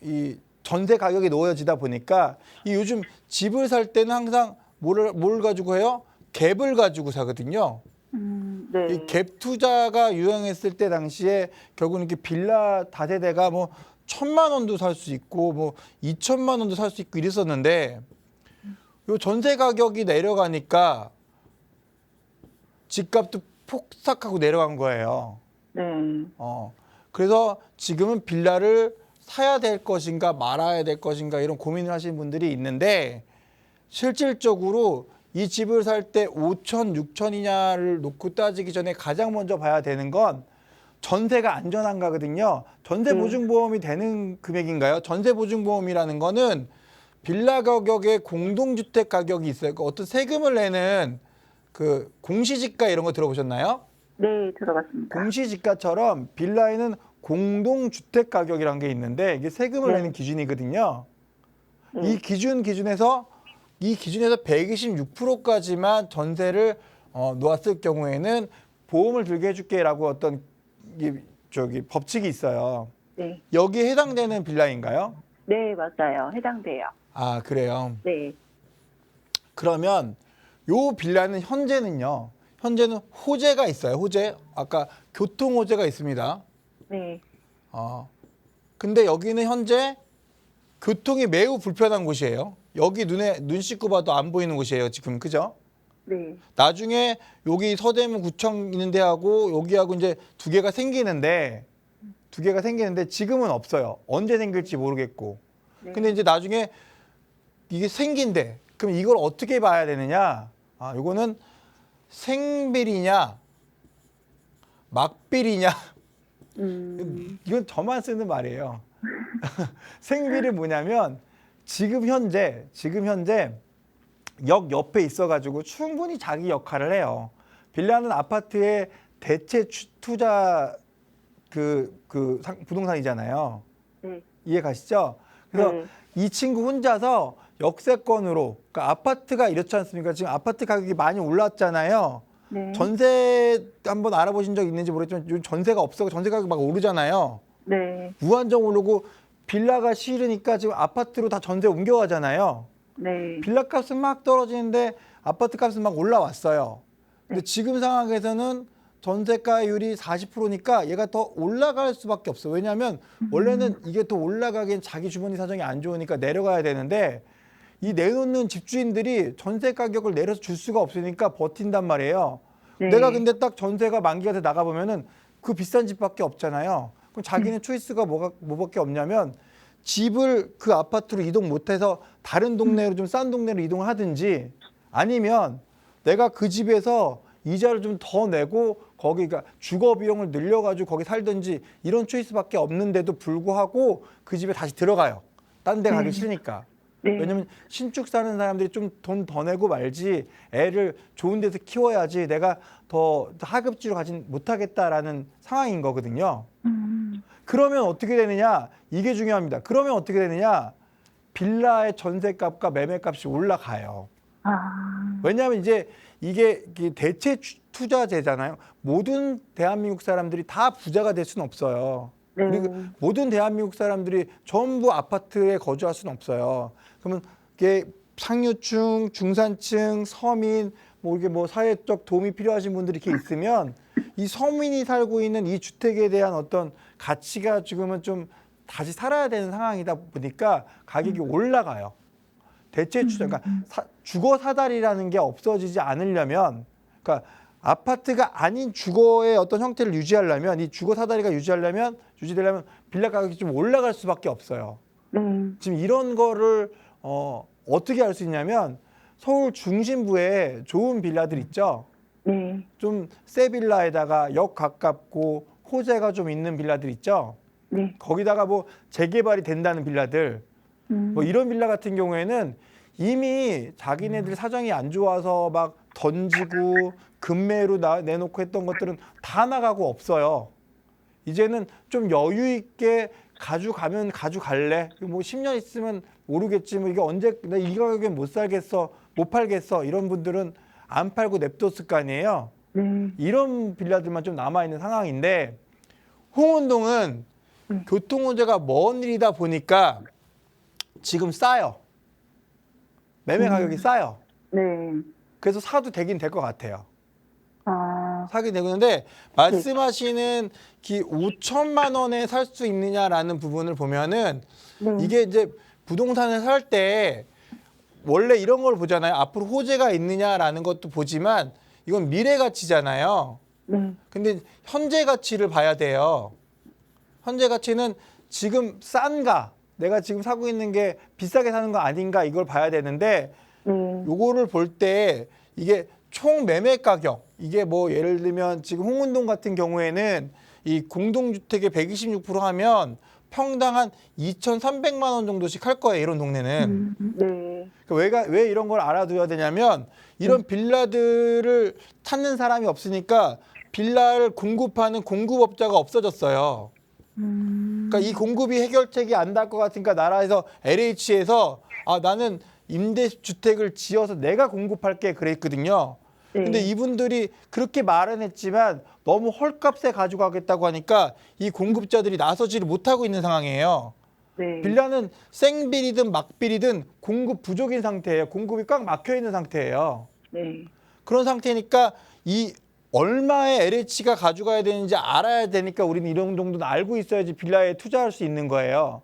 이 전세 가격이 놓여지다 보니까 이 요즘 집을 살 때는 항상 뭘 가지고 해요? 갭을 가지고 사거든요. 네. 이 갭 투자가 유행했을 때 당시에 결국은 이렇게 빌라 다세대가 뭐 1,000만 원도 살 수 있고 뭐 2천만 원도 살 수 있고 이랬었는데 요 전세 가격이 내려가니까 집값도 폭삭하고 내려간 거예요. 네. 그래서 지금은 빌라를 사야 될 것인가 말아야 될 것인가 이런 고민을 하시는 분들이 있는데 실질적으로 이 집을 살 때 5천, 6천이냐를 놓고 따지기 전에 가장 먼저 봐야 되는 건 전세가 안전한가거든요. 전세 보증보험이 되는 금액인가요? 전세 보증보험이라는 거는 빌라 가격에 공동주택 가격이 있어요. 그 어떤 세금을 내는 그 공시지가 이런 거 들어보셨나요? 네, 들어갔습니다. 공시지가처럼 빌라에는 공동주택 가격이라는 게 있는데 이게 세금을 네. 내는 기준이거든요. 네. 이 기준에서 126%까지만 전세를 놓았을 경우에는 보험을 들게 해줄게라고 어떤 법칙이 있어요. 네. 여기에 해당되는 빌라인가요? 네, 맞아요. 해당돼요. 아, 그래요. 네. 그러면 요 빌라는 현재는 호재가 있어요. 호재. 아까 교통 호재가 있습니다. 네. 근데 여기는 현재 교통이 매우 불편한 곳이에요. 여기 눈 씻고 봐도 안 보이는 곳이에요. 지금 그죠? 네. 나중에 여기 서대문 구청 있는 데하고 여기하고 이제 두 개가 생기는데 지금은 없어요. 언제 생길지 모르겠고. 네. 근데 이제 나중에 이게 생긴대. 그럼 이걸 어떻게 봐야 되느냐? 요거는 생빌이냐, 막빌이냐. 이건 저만 쓰는 말이에요. 생빌은 뭐냐면 지금 현재 역 옆에 있어가지고 충분히 자기 역할을 해요. 빌라는 아파트의 대체 투자 부동산이잖아요. 네. 이해 가시죠? 그래서 네. 이 친구 혼자서 역세권으로 그러니까 아파트가 이렇지 않습니까? 지금 아파트 가격이 많이 올랐잖아요. 네. 전세 한번 알아보신 적 있는지 모르겠지만 요즘 전세가 없어 전세 가격이 막 오르잖아요. 네. 무한정 오르고 빌라가 싫으니까 지금 아파트로 다 전세 옮겨가잖아요. 네. 빌라 값은 막 떨어지는데 아파트 값은 막 올라왔어요. 근데 지금 상황에서는 전세가율이 40%니까 얘가 더 올라갈 수밖에 없어. 왜냐하면 원래는 이게 더 올라가기엔 자기 주머니 사정이 안 좋으니까 내려가야 되는데 이 내놓는 집주인들이 전세 가격을 내려서 줄 수가 없으니까 버틴단 말이에요. 네. 내가 근데 딱 전세가 만기가 돼 나가보면은 그 비싼 집밖에 없잖아요. 그럼 자기는 초이스가 뭐밖에 없냐면 집을 그 아파트로 이동 못해서 다른 동네로 좀 싼 동네로 이동을 하든지 아니면 내가 그 집에서 이자를 좀 더 내고 거기가 주거 비용을 늘려가지고 거기 살든지 이런 초이스밖에 없는데도 불구하고 그 집에 다시 들어가요. 딴 데 가기 싫으니까. 네. 왜냐면 신축 사는 사람들이 좀 돈 더 내고 말지 애를 좋은 데서 키워야지 내가 더 하급지로 가진 못하겠다라는 상황인 거거든요. 그러면 어떻게 되느냐? 이게 중요합니다. 그러면 어떻게 되느냐? 빌라의 전세값과 매매값이 올라가요. 아, 왜냐하면 이제 이게 대체 투자재잖아요. 모든 대한민국 사람들이 다 부자가 될 수는 없어요. 네. 그리고 모든 대한민국 사람들이 전부 아파트에 거주할 수는 없어요. 그러면 이게 상류층, 중산층, 서민, 뭐 이게 뭐 사회적 도움이 필요하신 분들이 이렇게 있으면 이 서민이 살고 있는 이 주택에 대한 어떤 가치가 지금은 좀 다시 살아야 되는 상황이다 보니까 가격이 올라가요. 대체 투자, 그러니까 주거 사다리라는 게 없어지지 않으려면, 그러니까 아파트가 아닌 주거의 어떤 형태를 유지하려면 이 주거 사다리가 유지되려면 빌라 가격이 좀 올라갈 수밖에 없어요. 네. 지금 이런 거를 어떻게 할 수 있냐면 서울 중심부에 좋은 빌라들 있죠. 네. 좀 새 빌라에다가 역 가깝고 호재가 좀 있는 빌라들 있죠. 네. 거기다가 뭐 재개발이 된다는 빌라들, 뭐 이런 빌라 같은 경우에는 이미 자기네들 사정이 안 좋아서 막 던지고 급매로 내놓고 했던 것들은 다 나가고 없어요. 이제는 좀 여유 있게 가져가면 가져갈래. 뭐 10년 있으면 모르겠지. 뭐 이게 언제 나 이 가격에 못 살겠어, 못 팔겠어. 이런 분들은 안 팔고 냅뒀을 거 아니에요. 네. 이런 빌라들만 좀 남아 있는 상황인데 홍은동은 교통호재가 먼 일이다 보니까 지금 싸요. 매매 가격이 싸요. 네. 그래서 사도 되긴 될 것 같아요. 아, 사게 되는데 말씀하시는 5천만 원에 살 수 있느냐라는 부분을 보면은 네. 이게 이제 부동산을 살 때 원래 이런 걸 보잖아요. 앞으로 호재가 있느냐라는 것도 보지만 이건 미래 가치잖아요. 네. 근데 현재 가치를 봐야 돼요. 현재 가치는 지금 싼가, 내가 지금 사고 있는 게 비싸게 사는 거 아닌가 이걸 봐야 되는데 네. 요거를 볼 때 이게 총 매매 가격, 이게 뭐 예를 들면 지금 홍은동 같은 경우에는 이 공동주택의 126% 하면 평당 한 2,300만 원 정도씩 할 거예요. 이런 동네는. 네. 그러니까 왜 이런 걸 알아둬야 되냐면 이런 빌라들을 찾는 사람이 없으니까 빌라를 공급하는 공급업자가 없어졌어요. 그러니까 이 공급이 해결책이 안 날 것 같으니까 나라에서 LH에서 나는 임대주택을 지어서 내가 공급할게 그랬거든요. 네. 근데 이분들이 그렇게 말은 했지만 너무 헐값에 가져가겠다고 하니까 이 공급자들이 나서지를 못하고 있는 상황이에요. 네. 빌라는 생빌이든 막빌이든 공급 부족인 상태예요. 공급이 꽉 막혀 있는 상태예요. 네. 그런 상태니까 이 얼마의 LH가 가져가야 되는지 알아야 되니까 우리는 이런 정도는 알고 있어야지 빌라에 투자할 수 있는 거예요.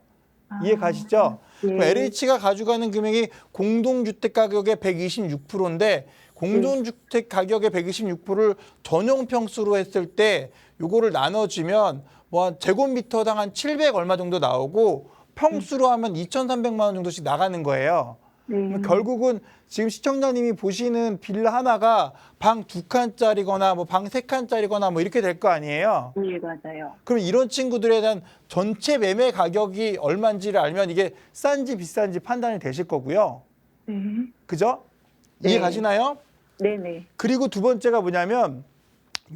이해 가시죠? 그럼 LH가 가져가는 금액이 공동주택 가격의 126%인데 공동주택 가격의 126%를 전용 평수로 했을 때 요거를 나눠주면 뭐 제곱미터당 한 700 얼마 정도 나오고 평수로 하면 2,300만 원 정도씩 나가는 거예요. 네. 결국은 지금 시청자님이 보시는 빌라 하나가 방 2칸짜리거나 뭐 방 3칸짜리거나 뭐 이렇게 될 거 아니에요. 네, 맞아요. 그럼 이런 친구들에 대한 전체 매매 가격이 얼마인지를 알면 이게 싼지 비싼지 판단이 되실 거고요. 네. 그죠? 네. 이해 가시나요? 네네. 그리고 두 번째가 뭐냐면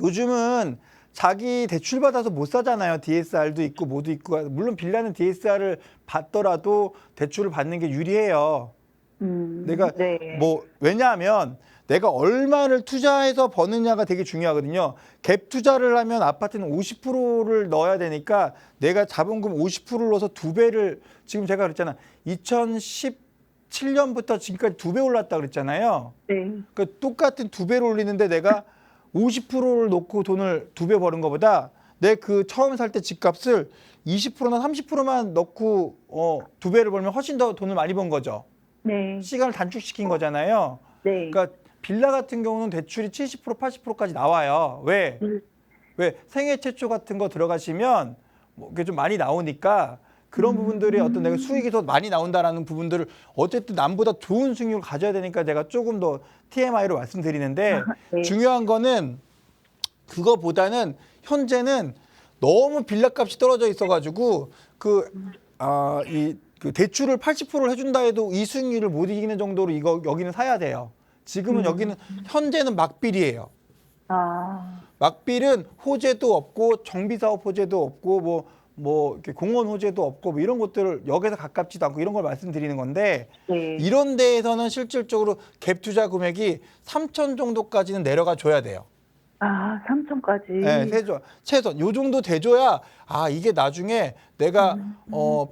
요즘은 자기 대출 받아서 못 사잖아요. DSR도 있고 뭐도 있고. 물론 빌라는 DSR을 받더라도 대출을 받는 게 유리해요. 내가 네. 뭐 왜냐하면 내가 얼마를 투자해서 버느냐가 되게 중요하거든요. 갭 투자를 하면 아파트는 50%를 넣어야 되니까 내가 자본금 50%를 넣어서 2배를 지금 제가 그랬잖아. 2017년부터 지금까지 2배 올랐다 그랬잖아요. 네. 그러니까 똑같은 2배를 올리는데 내가 50%를 놓고 돈을 2배 버는 것보다 내 그 처음 살 때 집값을 20%나 30%만 넣고 2배를 벌면 훨씬 더 돈을 많이 번 거죠. 네. 시간을 단축시킨 거잖아요. 네. 그러니까 빌라 같은 경우는 대출이 70%, 80%까지 나와요. 왜? 왜 생애 최초 같은 거 들어가시면 뭐 그게 좀 많이 나오니까 그런 부분들이 어떤 내가 수익이 더 많이 나온다라는 부분들을 어쨌든 남보다 좋은 수익률을 가져야 되니까 제가 조금 더 TMI로 말씀드리는데 네. 중요한 거는 그거보다는 현재는 너무 빌라 값이 떨어져 있어가지고 그 대출을 80%를 해준다 해도 이 수익률을 못 이기는 정도로 여기는 사야 돼요. 지금은 여기는 현재는 막빌이에요. 아, 막빌은 호재도 없고 정비사업 호재도 없고 뭐 이렇게 공원 호재도 없고 뭐 이런 것들을 역에서 가깝지도 않고 이런 걸 말씀드리는 건데 네. 이런 데에서는 실질적으로 갭 투자 금액이 3천 정도까지는 내려가 줘야 돼요. 아, 3천까지. 네, 최소 요 정도 돼줘야 이게 나중에 내가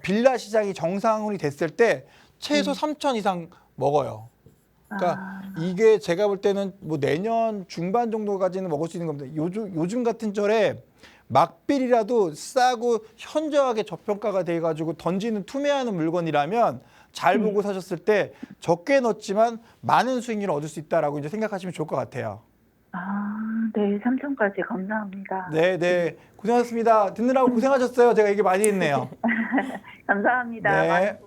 빌라 시장이 정상이 됐을 때 최소 3천 이상 먹어요. 그러니까 이게 제가 볼 때는 뭐 내년 중반 정도까지는 먹을 수 있는 겁니다. 요즘 같은 절에 막빌이라도 싸고 현저하게 저평가가 돼가지고 던지는 투매하는 물건이라면 잘 보고 사셨을 때 적게 넣었지만 많은 수익률을 얻을 수 있다라고 이제 생각하시면 좋을 것 같아요. 아, 네, 3천까지 감사합니다. 네, 고생하셨습니다. 듣느라고 고생하셨어요. 제가 얘기 많이 했네요. 감사합니다. 네.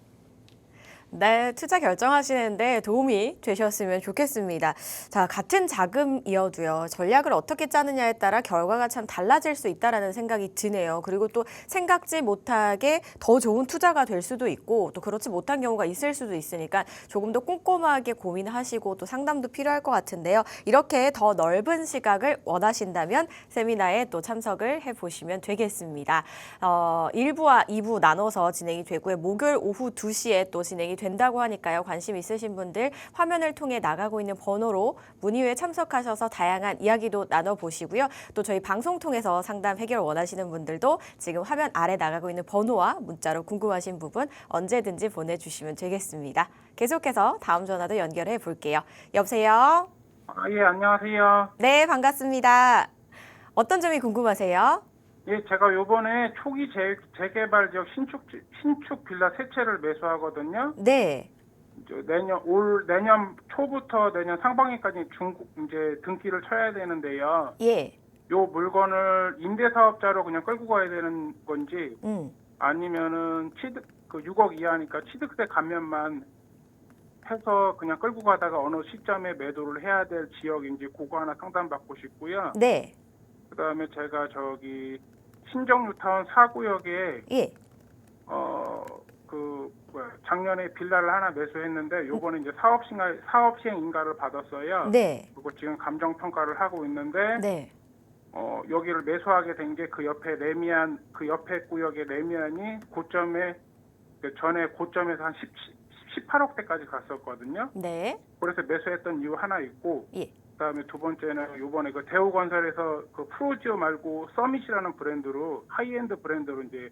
네, 투자 결정하시는데 도움이 되셨으면 좋겠습니다. 자, 같은 자금이어도요, 전략을 어떻게 짜느냐에 따라 결과가 참 달라질 수 있다라는 생각이 드네요. 그리고 또 생각지 못하게 더 좋은 투자가 될 수도 있고 또 그렇지 못한 경우가 있을 수도 있으니까 조금 더 꼼꼼하게 고민하시고 또 상담도 필요할 것 같은데요. 이렇게 더 넓은 시각을 원하신다면 세미나에 또 참석을 해보시면 되겠습니다. 1부와 2부 나눠서 진행이 되고요. 목요일 오후 2시에 또 진행이 된다고 하니까요. 관심 있으신 분들 화면을 통해 나가고 있는 번호로 문의회에 참석하셔서 다양한 이야기도 나눠보시고요. 또 저희 방송 통해서 상담 해결 원하시는 분들도 지금 화면 아래 나가고 있는 번호와 문자로 궁금하신 부분 언제든지 보내주시면 되겠습니다. 계속해서 다음 전화도 연결해 볼게요. 여보세요? 예, 안녕하세요. 네, 반갑습니다. 어떤 점이 궁금하세요? 예, 제가 요번에 초기 재개발 지역 신축 빌라 세 채를 매수하거든요. 네. 내년 초부터 내년 상반기까지 이제 등기를 쳐야 되는데요. 예. 요 물건을 임대사업자로 그냥 끌고 가야 되는 건지 아니면은 6억 이하니까 취득세 감면만 해서 그냥 끌고 가다가 어느 시점에 매도를 해야 될 지역인지 그거 하나 상담받고 싶고요. 네. 그다음에 제가 신정 뉴타운 4구역에 예. 작년에 빌라를 하나 매수했는데 요번에 이제 사업 시행 인가를 받았어요. 네. 그리고 지금 감정 평가를 하고 있는데 네. 여기를 매수하게 된 게 그 옆에 구역의 레미안이 전에 고점에서 한 18억대까지 갔었거든요. 네. 그래서 매수했던 이유 하나 있고 예. 그다음에 두 번째는 요번에 대우건설에서 프로지오 말고 서밋이라는 브랜드로 하이엔드 브랜드로 이제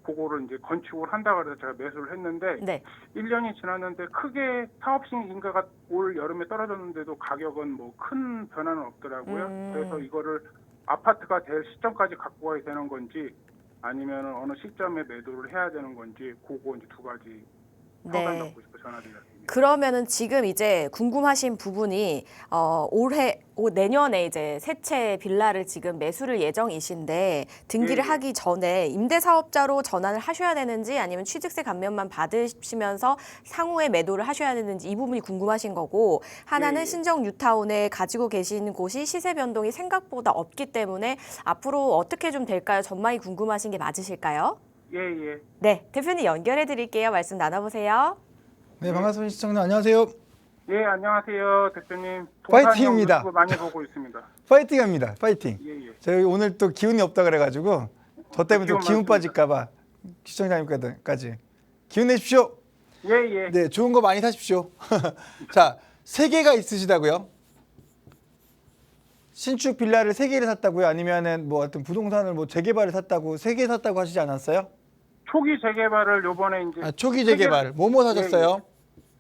그거를 이제 건축을 한다고 해서 제가 매수를 했는데 네. 1년이 지났는데 크게 사업시행 인가가 올 여름에 떨어졌는데도 가격은 뭐 큰 변화는 없더라고요. 그래서 이거를 아파트가 될 시점까지 갖고 가야 되는 건지 아니면 어느 시점에 매도를 해야 되는 건지 그거 이제 두 가지 상담받고 싶어 전화드렸습니다. 그러면은 지금 이제 궁금하신 부분이 내년에 이제 새 채 빌라를 지금 매수를 예정이신데 등기를 예. 하기 전에 임대사업자로 전환을 하셔야 되는지 아니면 취득세 감면만 받으시면서 상호에 매도를 하셔야 되는지 이 부분이 궁금하신 거고 하나는 예. 신정 뉴타운에 가지고 계신 곳이 시세 변동이 생각보다 없기 때문에 앞으로 어떻게 좀 될까요? 전망이 궁금하신 게 맞으실까요? 예. 네, 대표님 연결해 드릴게요. 말씀 나눠보세요. 네, 반갑습니다. 시청자 안녕하세요. 예, 안녕하세요, 대표님. 파이팅입니다. 유튜브 많이 보고 있습니다. 파이팅합니다. 파이팅. 예. 저희 오늘 또 기운이 없다 그래가지고 저 때문에 또 기운 많습니다. 빠질까봐 시청자님까지 기운 내십시오. 예. 네, 좋은 거 많이 사십시오. 자, 3개가 있으시다고요? 신축 빌라를 3개를 샀다고요? 아니면은 뭐 어떤 부동산을 뭐 재개발을 샀다고 3개 샀다고 하시지 않았어요? 초기 재개발을 요번에 이제 초기 재개발. 뭐뭐 사셨어요?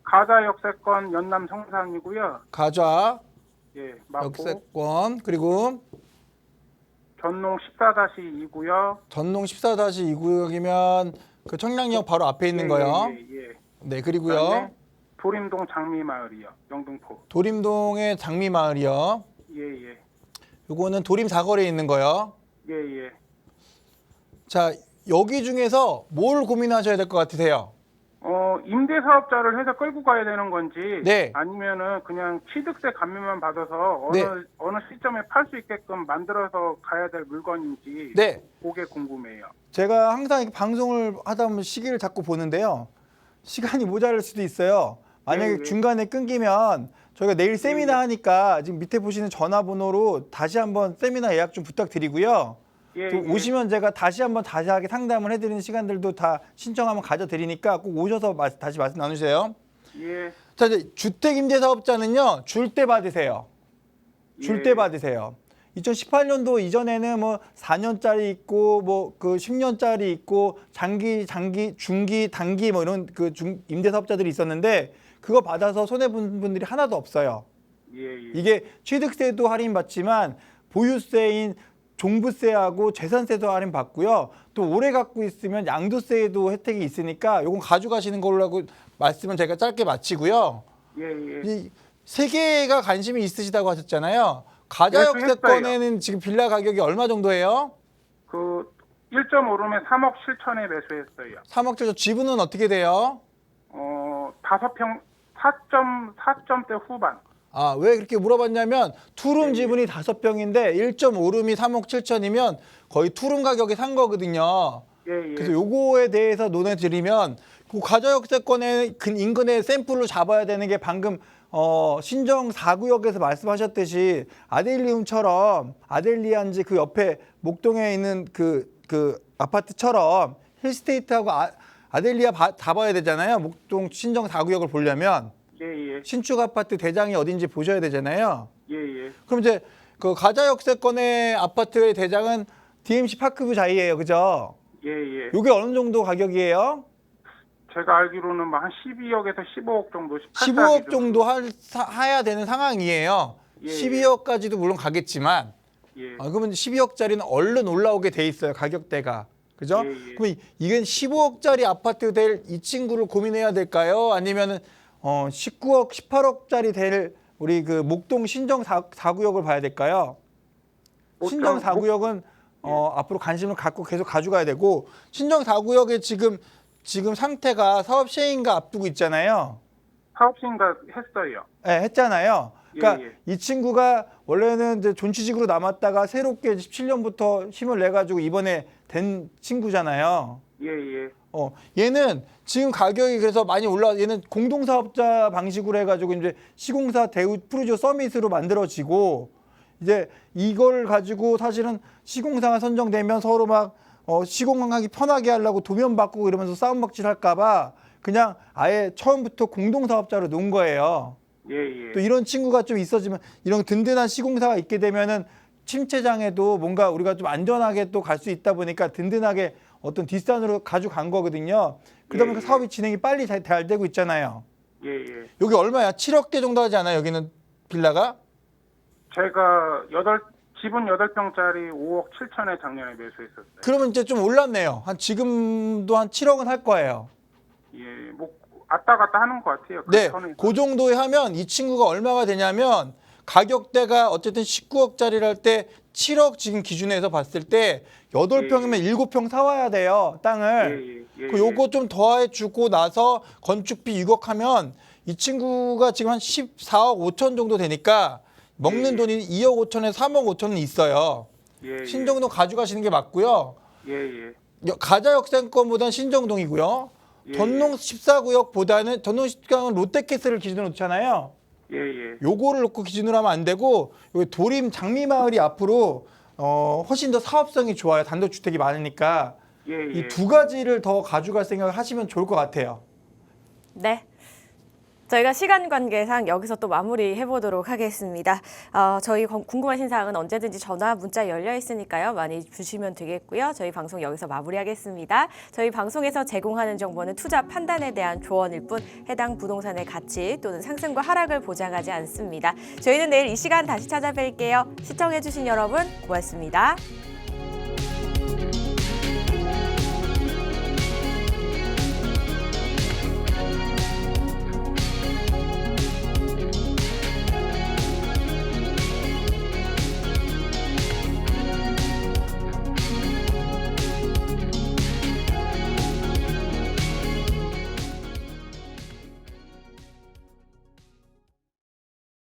가자 역세권 연남 성산이고요. 가좌 예, 맞고 역세권 그리고 전농 14-2구역. 전농 14-2구역이면 그 청량역 바로 앞에 있는 거요. 예. 네, 그리고요. 그다음에 도림동 장미마을이요. 영등포. 도림동의 장미마을이요. 예. 요거는 도림 사거리에 있는 거요. 예. 자, 여기 중에서 뭘 고민하셔야 될 것 같으세요? 임대사업자를 해서 끌고 가야 되는 건지 네. 아니면은 그냥 취득세 감면만 받아서 어느 시점에 팔 수 있게끔 만들어서 가야 될 물건인지 네. 그게 궁금해요. 제가 항상 이렇게 방송을 하다 보면 시기를 자꾸 보는데요. 시간이 모자랄 수도 있어요. 만약에 예. 중간에 끊기면 저희가 내일 세미나 하니까 지금 밑에 보시는 전화번호로 다시 한번 세미나 예약 좀 부탁드리고요. 또 오시면 제가 다시 한번 자세하게 상담을 해드리는 시간들도 다 신청하면 가져드리니까 꼭 오셔서 다시 말씀 나누세요. 예. 자, 이제 주택임대사업자는요, 줄 때 받으세요. 줄 때 예. 받으세요. 2018년도 이전에는 뭐 4년짜리 있고 뭐 그 10년짜리 있고 장기, 중기, 단기 뭐 이런 그 임대사업자들이 있었는데 그거 받아서 손해 본 분들이 하나도 없어요. 예. 이게 취득세도 할인받지만 보유세인 종부세하고 재산세도 할인 받고요. 또 오래 갖고 있으면 양도세에도 혜택이 있으니까 요건 가져가시는 걸로 하고 말씀은 제가 짧게 마치고요. 예. 이 세 개가 관심이 있으시다고 하셨잖아요. 가자역세권에는 지금 빌라 가격이 얼마 정도예요? 그 1.5룸에 3억 7천에 매수했어요. 3억 정도. 지분은 어떻게 돼요? 5평 4.4점대 후반. 아, 왜 그렇게 물어봤냐면 투룸 예. 지분이 5평인데 1.5룸이 3억 7천이면 거의 투룸 가격에 산 거거든요. 예. 그래서 요거에 대해서 논해드리면 그 가자역세권의 인근의 샘플로 잡아야 되는 게 방금 신정 4구역에서 말씀하셨듯이 아델리움처럼 아델리안지 그 옆에 목동에 있는 그 아파트처럼 힐스테이트하고 아델리아 다 봐야 되잖아요. 목동 신정 4구역을 보려면 예. 신축 아파트 대장이 어딘지 보셔야 되잖아요. 예. 그럼 이제 그 가자역세권의 아파트의 대장은 DMC 파크뷰 자이예요, 그죠? 예. 요게 어느 정도 가격이에요? 제가 알기로는 뭐 한 12억에서 15억 정도. 15억 정도 해야 되는 상황이에요. 예. 12억까지도 물론 가겠지만 예. 그러면 12억짜리는 얼른 올라오게 돼 있어요, 가격대가. 그죠? 예. 그럼 이건 15억짜리 아파트 될 이 친구를 고민해야 될까요? 아니면은 19억, 18억짜리 될 우리 그 목동 신정 4구역을 봐야 될까요? 신정 4구역은 앞으로 관심을 갖고 계속 가져가야 되고 신정 4구역에 지금 상태가 사업 시행인가 앞두고 있잖아요. 사업 시행가 했어요. 네, 했잖아요. 그러니까 예. 이 친구가 원래는 이제 존치직으로 남았다가 새롭게 17년부터 힘을 내 가지고 이번에 된 친구잖아요. 예. 얘는 지금 가격이 그래서 많이 얘는 공동사업자 방식으로 해가지고 이제 시공사 대우 프루지오 서밋으로 만들어지고 이제 이걸 가지고 사실은 시공사가 선정되면 서로 막 시공하기 편하게 하려고 도면 바꾸고 이러면서 싸움박질 할까봐 그냥 아예 처음부터 공동사업자로 놓은 거예요. 예. 또 이런 친구가 좀 있어지면 이런 든든한 시공사가 있게 되면은 침체장에도 뭔가 우리가 좀 안전하게 또 갈 수 있다 보니까 든든하게 어떤 뒷산으로 가져간 거거든요. 그러다 보니까 사업이 진행이 빨리 잘 되고 있잖아요. 예. 여기 얼마야? 7억대 정도 하지 않아요? 여기는 빌라가? 제가 지분 8평짜리 5억 7천에 작년에 매수했었어요. 그러면 이제 좀 올랐네요. 지금도 한 7억은 할 거예요. 예. 뭐 왔다 갔다 하는 것 같아요. 네, 그 정도에 하면 이 친구가 얼마가 되냐면 가격대가 어쨌든 19억짜리를 할 때 7억 지금 기준에서 봤을 때 8평이면 7평 사와야 돼요, 땅을. 예. 요거 좀 더해 주고 나서 건축비 6억 하면 이 친구가 지금 한 14억 5천 정도 되니까 먹는 돈이 2억 5천에서 3억 5천은 있어요. 예. 신정동 가져가시는 게 맞고요. 예. 가자역세권보다는 신정동이고요. 예. 전농 14구역보다는 전농 14구역은 롯데캐슬을 기준으로 놓잖아요. 예. 요거를 놓고 기준으로 하면 안 되고 여기 도림 장미마을이 앞으로 훨씬 더 사업성이 좋아요. 단독주택이 많으니까 예. 이 두 가지를 더 가져갈 생각을 하시면 좋을 것 같아요. 네. 저희가 시간 관계상 여기서 또 마무리해 보도록 하겠습니다. 저희 궁금하신 사항은 언제든지 전화, 문자 열려 있으니까요. 많이 주시면 되겠고요. 저희 방송 여기서 마무리하겠습니다. 저희 방송에서 제공하는 정보는 투자 판단에 대한 조언일 뿐 해당 부동산의 가치 또는 상승과 하락을 보장하지 않습니다. 저희는 내일 이 시간 다시 찾아뵐게요. 시청해주신 여러분 고맙습니다.